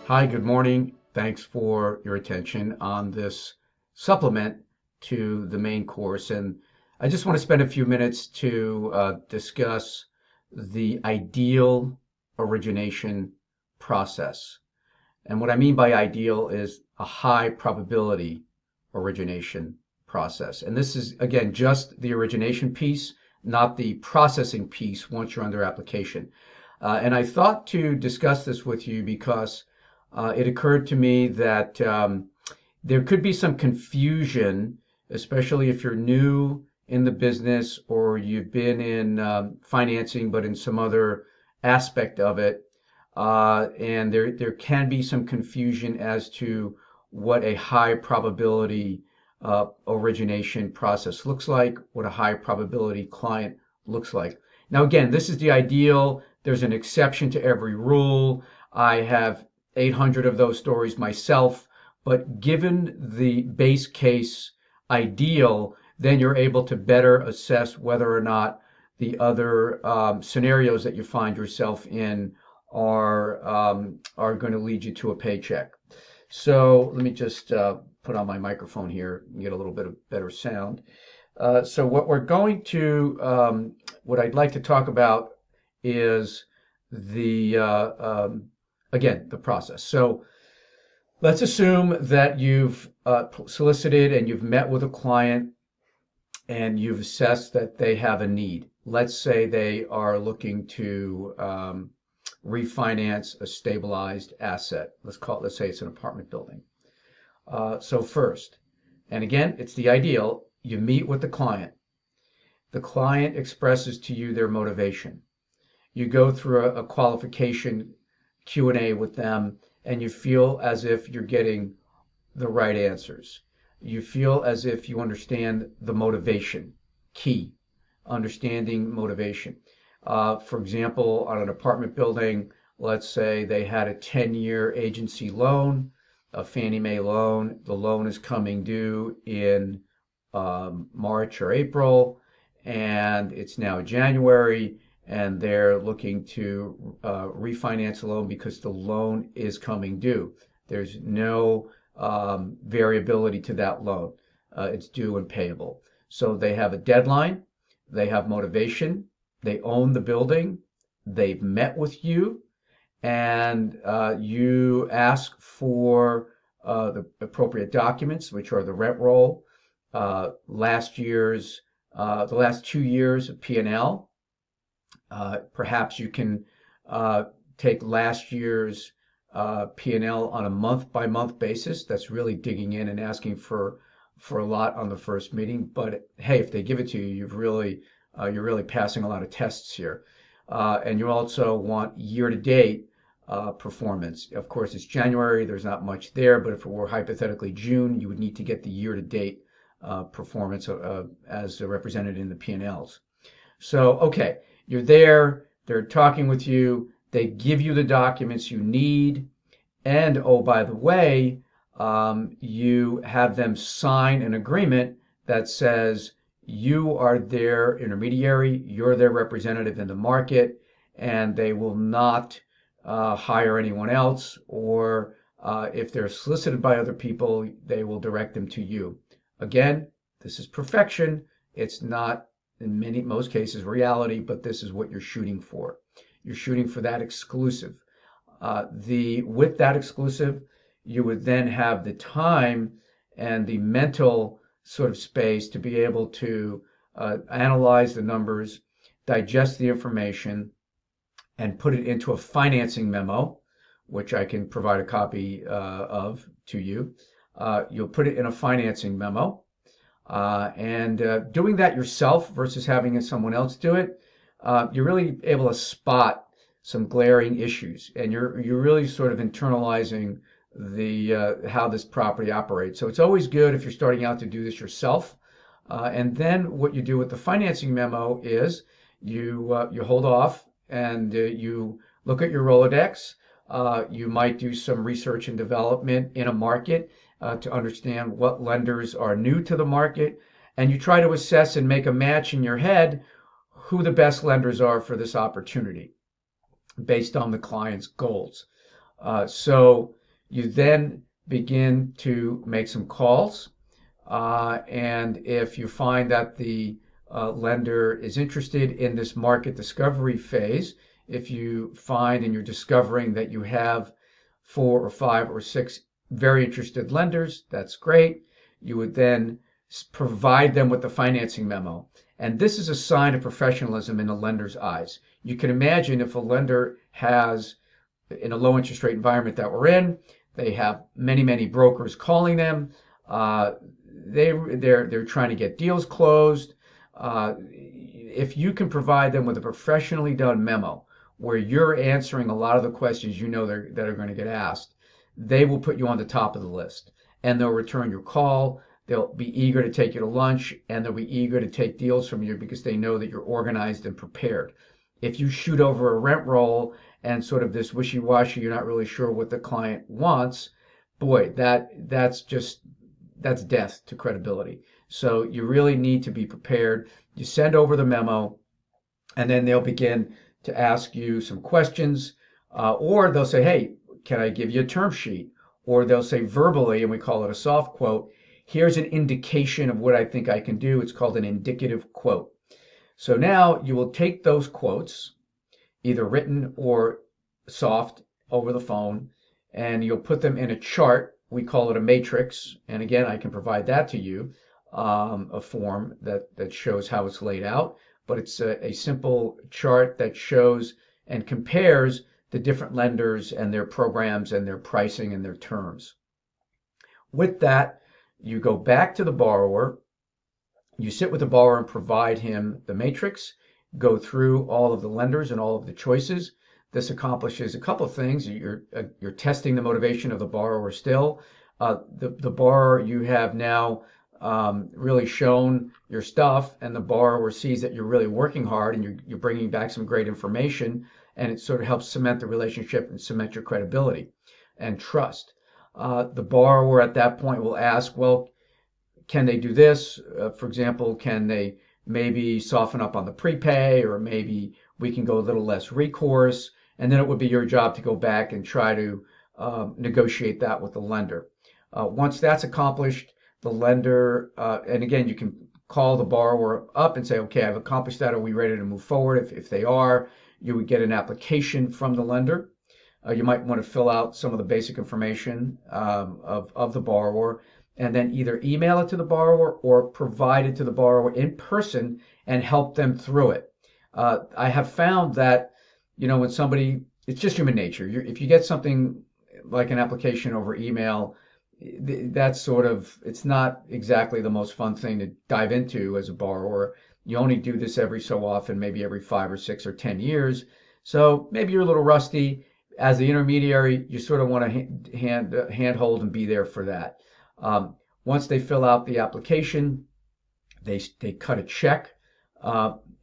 Hi, good morning. Thanks for your attention on this supplement to the main course. And I just want to spend a few minutes to discuss the ideal origination process. And what I mean by ideal is a high probability origination process. And this is, again, just the origination piece, not the processing piece once you're under application. And I thought to discuss this with you because it occurred to me that there could be some confusion, especially if you're new in the business or you've been in financing, but in some other aspect of it. And there can be some confusion as to what a high probability origination process looks like, what a high probability client looks like. Now, again, this is the ideal. There's an exception to every rule. I have 800 of those stories myself, but given the base case ideal, then you're able to better assess whether or not the other scenarios that you find yourself in are going to lead you to a paycheck. So let me just put on my microphone here and get a little bit of better sound. So what I'd like to talk about is the again, the process. So let's assume that you've solicited and you've met with a client and you've assessed that they have a need. Let's say they are looking to refinance a stabilized asset. Let's say it's an apartment building. So first, and again, it's the ideal, you meet with the client. The client expresses to you their motivation. You go through a qualification Q&A with them, and you feel as if you're getting the right answers. You feel as if you understand the motivation, key, understanding motivation. For example, on an apartment building, let's say they had a 10-year agency loan, a Fannie Mae loan. The loan is coming due in March or April, and it's now January, and they're looking to refinance the loan because the loan is coming due. There's no variability to that loan. It's due and payable. So they have a deadline, they have motivation, they own the building, they've met with you, and you ask for the appropriate documents, which are the rent roll, the last 2 years of P&L. Perhaps you can take last year's P&L on a month-by-month basis. That's really digging in and asking for a lot on the first meeting. But hey, if they give it to you, you're really passing a lot of tests here. And you also want year-to-date performance. Of course, it's January. There's not much there. But if it were hypothetically June, you would need to get the year-to-date performance as represented in the P&Ls. So, okay. You're there, they're talking with you, they give you the documents you need, and oh, by the way, you have them sign an agreement that says you are their intermediary, you're their representative in the market, and they will not hire anyone else, or if they're solicited by other people, they will direct them to you. Again, this is perfection. It's not in most cases reality, but this is what you're shooting for. You're shooting for that exclusive. With that exclusive, you would then have the time and the mental sort of space to be able to analyze the numbers, digest the information, and put it into a financing memo, which I can provide a copy of to you. You'll put it in a financing memo. Doing that yourself versus having someone else do it, you're really able to spot some glaring issues, and you're really sort of internalizing the how this property operates. So it's always good if you're starting out to do this yourself. And then what you do with the financing memo is you hold off and you look at your Rolodex. You might do some research and development in a market to understand what lenders are new to the market, and you try to assess and make a match in your head who the best lenders are for this opportunity based on the client's goals. So You then begin to make some calls. And if you find that the lender is interested in this market discovery phase, if you find and you're discovering that you have 4 or 5 or 6 very interested lenders, that's great. You would then provide them with the financing memo. And this is a sign of professionalism in the lender's eyes. You can imagine if a lender has, in a low interest rate environment that we're in, they have many brokers calling them. Uh, they're trying to get deals closed. If you can provide them with a professionally done memo where you're answering a lot of the questions you know that are going to get asked, they will put you on the top of the list, and they'll return your call. They'll be eager to take you to lunch, and they'll be eager to take deals from you because they know that you're organized and prepared. If you shoot over a rent roll and sort of this wishy-washy, you're not really sure what the client wants, boy, that's death to credibility. So you really need to be prepared. You send over the memo, and then they'll begin to ask you some questions, or they'll say, hey, can I give you a term sheet? Or they'll say verbally, and we call it a soft quote, here's an indication of what I think I can do. It's called an indicative quote. So now you will take those quotes, either written or soft over the phone, and you'll put them in a chart. We call it a matrix. And again, I can provide that to you, a form that shows how it's laid out. But it's a simple chart that shows and compares the different lenders and their programs and their pricing and their terms. With that, you go back to the borrower, you sit with the borrower and provide him the matrix, go through all of the lenders and all of the choices. This accomplishes a couple of things. You're testing the motivation of the borrower still. The borrower, you have now really shown your stuff, and the borrower sees that you're really working hard and you're bringing back some great information, and it sort of helps cement the relationship and cement your credibility and trust. The borrower at that point will ask, well, can they do this? For example, can they maybe soften up on the prepay, or maybe we can go a little less recourse? And then it would be your job to go back and try to negotiate that with the lender. Once that's accomplished, the lender, and again, you can call the borrower up and say, okay, I've accomplished that. Are we ready to move forward? If they are, you would get an application from the lender. You might want to fill out some of the basic information of the borrower, and then either email it to the borrower or provide it to the borrower in person and help them through it. I have found that, when somebody, it's just human nature. If you get something like an application over email, that's it's not exactly the most fun thing to dive into as a borrower. You only do this every so often, maybe every 5 or 6 or 10 years. So maybe you're a little rusty. As the intermediary, you sort of want to handhold and be there for that. Once they fill out the application, they cut a check.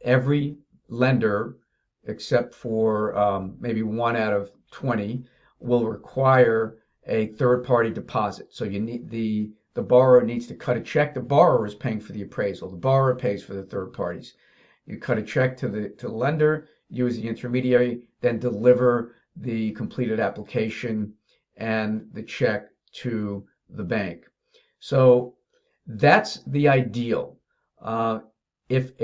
Every lender, except for maybe 1 out of 20, will require a third-party deposit. So you need the borrower needs to cut a check. The borrower is paying for the appraisal. The borrower pays for the third parties. You cut a check to the lender, you as the intermediary, then deliver the completed application and the check to the bank. So that's the ideal. If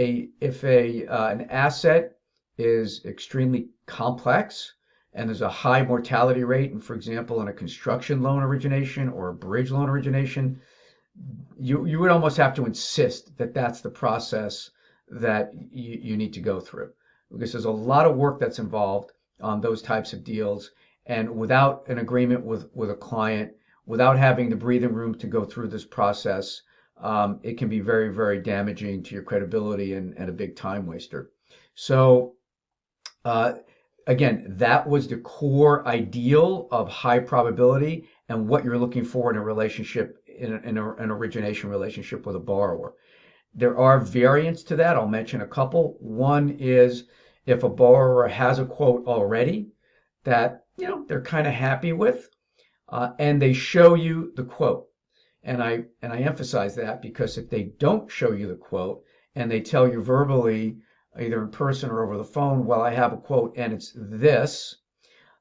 an asset is extremely complex and there's a high mortality rate, and for example, in a construction loan origination or a bridge loan origination, you would almost have to insist that that's the process that you need to go through, because there's a lot of work that's involved on those types of deals, and without an agreement with a client, without having the breathing room to go through this process, it can be very damaging to your credibility and a big time waster. So again, that was the core ideal of high probability and what you're looking for in a relationship, in an origination relationship with a borrower. There are variants to that. I'll mention a couple. One is if a borrower has a quote already that they're kind of happy with, and they show you the quote. And I emphasize that because if they don't show you the quote and they tell you verbally, either in person or over the phone, well, I have a quote and it's this,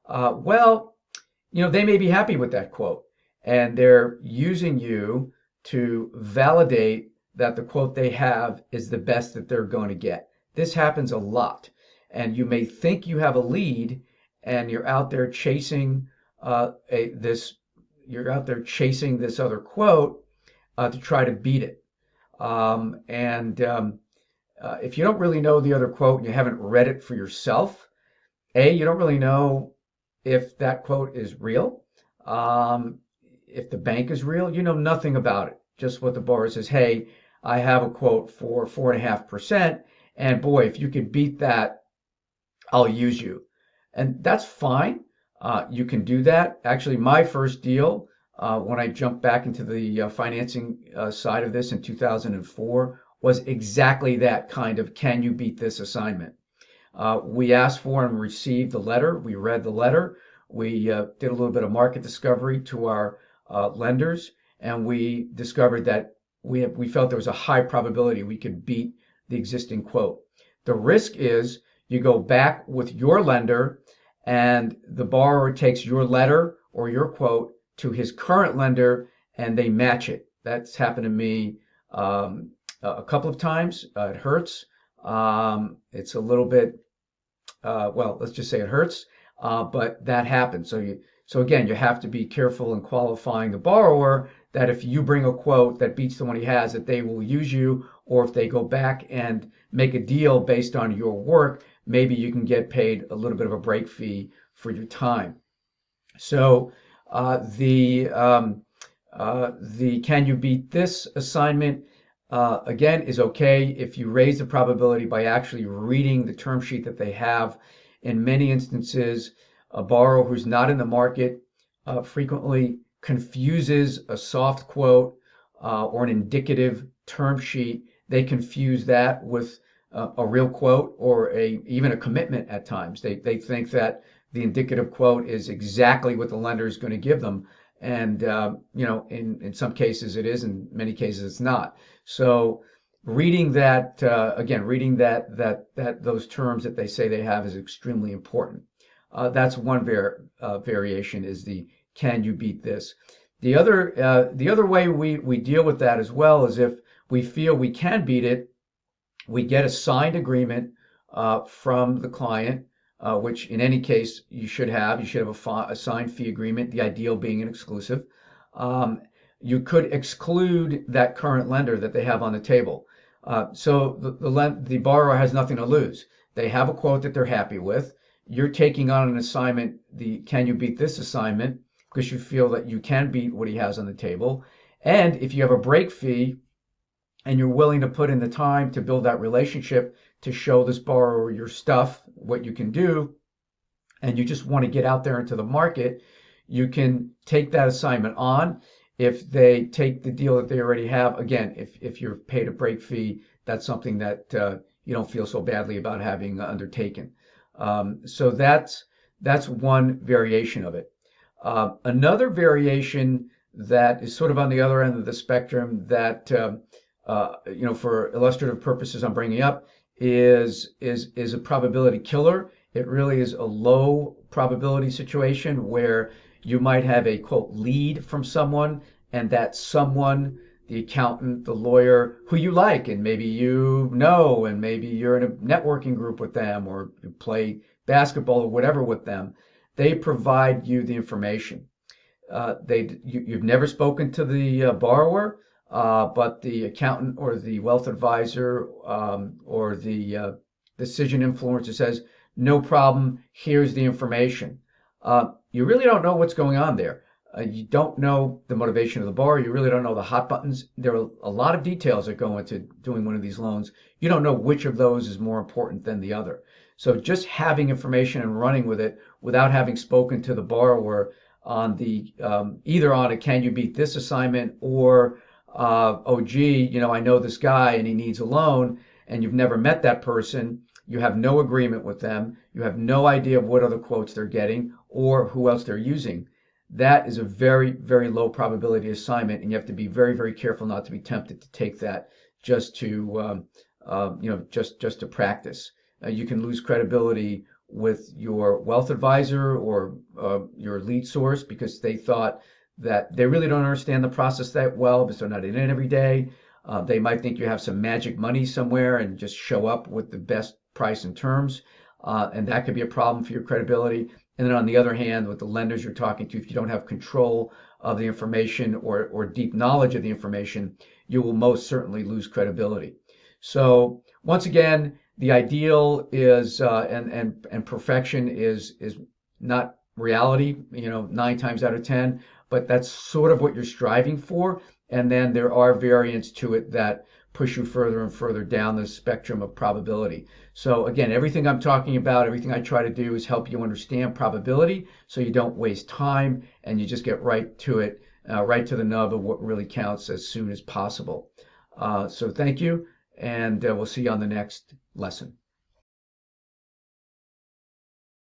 well, they may be happy with that quote and they're using you to validate that the quote they have is the best that they're going to get. This happens a lot. And you may think you have a lead and you're out there chasing this other quote to try to beat it. And if you don't really know the other quote and you haven't read it for yourself, you don't really know if that quote is real. Um, if the bank is real, you know nothing about it. Just what the borrower says, hey, I have a quote for 4.5%, and boy, if you could beat that, I'll use you. And that's fine. You can do that. Actually, my first deal, when I jumped back into the financing side of this in 2004, was exactly that kind of can you beat this assignment. We asked for and received the letter. We read the letter. We did a little bit of market discovery to our lenders, and we discovered that we felt there was a high probability we could beat the existing quote. The risk is you go back with your lender, and the borrower takes your letter or your quote to his current lender, and they match it. That's happened to me a couple of times. It hurts. It's a little bit, well, let's just say it hurts, but that happens. So again, you have to be careful in qualifying the borrower that if you bring a quote that beats the one he has, that they will use you, or if they go back and make a deal based on your work, maybe you can get paid a little bit of a break fee for your time. So the can you beat this assignment again is okay if you raise the probability by actually reading the term sheet that they have. In many instances, a borrower who's not in the market frequently confuses a soft quote or an indicative term sheet. They confuse that with a real quote or even a commitment at times. They think that the indicative quote is exactly what the lender is going to give them. And in some cases it is, in many cases it's not. So reading that reading that those terms that they say they have is extremely important. That's one variation is the can you beat this. The other way we deal with that as well is if we feel we can beat it, we get a signed agreement from the client, which in any case you should have. You should have a signed fee agreement, the ideal being an exclusive. Um, you could exclude that current lender that they have on the table. So the borrower has nothing to lose. They have a quote that they're happy with. You're taking on an assignment, the can you beat this assignment, because you feel that you can beat what he has on the table. And if you have a break fee and you're willing to put in the time to build that relationship to show this borrower your stuff, what you can do, and you just want to get out there into the market, you can take that assignment on. If they take the deal that they already have, again, if you're paid a break fee, that's something that you don't feel so badly about having undertaken. So that's one variation of it. Another variation that is sort of on the other end of the spectrum that for illustrative purposes I'm bringing up is a probability killer. It really is a low probability situation where you might have a quote lead from someone, and that someone, the accountant, the lawyer, who you like, and maybe you know, and maybe you're in a networking group with them, or you play basketball or whatever with them, they provide you the information. You've never spoken to the borrower, but the accountant or the wealth advisor or the decision influencer says, no problem, here's the information. You really don't know what's going on there. You don't know the motivation of the borrower. You really don't know the hot buttons. There are a lot of details that go into doing one of these loans. You don't know which of those is more important than the other. So just having information and running with it without having spoken to the borrower on the either on a can you beat this assignment or oh gee, I know this guy and he needs a loan, and you've never met that person, you have no agreement with them, you have no idea of what other quotes they're getting or who else they're using. That is a very, very low probability assignment, and you have to be very, very careful not to be tempted to take that just to just to practice. You can lose credibility with your wealth advisor or your lead source because they thought that they really don't understand the process that well because they're not in it every day. They might think you have some magic money somewhere and just show up with the best price and terms, and that could be a problem for your credibility. And then on the other hand, with the lenders you're talking to, if you don't have control of the information or deep knowledge of the information, you will most certainly lose credibility. So once again, the ideal is and perfection is not reality, 9 times out of 10, but that's sort of what you're striving for. And then there are variants to it that push you further and further down the spectrum of probability. So again, everything I'm talking about, everything I try to do is help you understand probability so you don't waste time and you just get right to it, right to the nub of what really counts as soon as possible. So thank you, and we'll see you on the next lesson.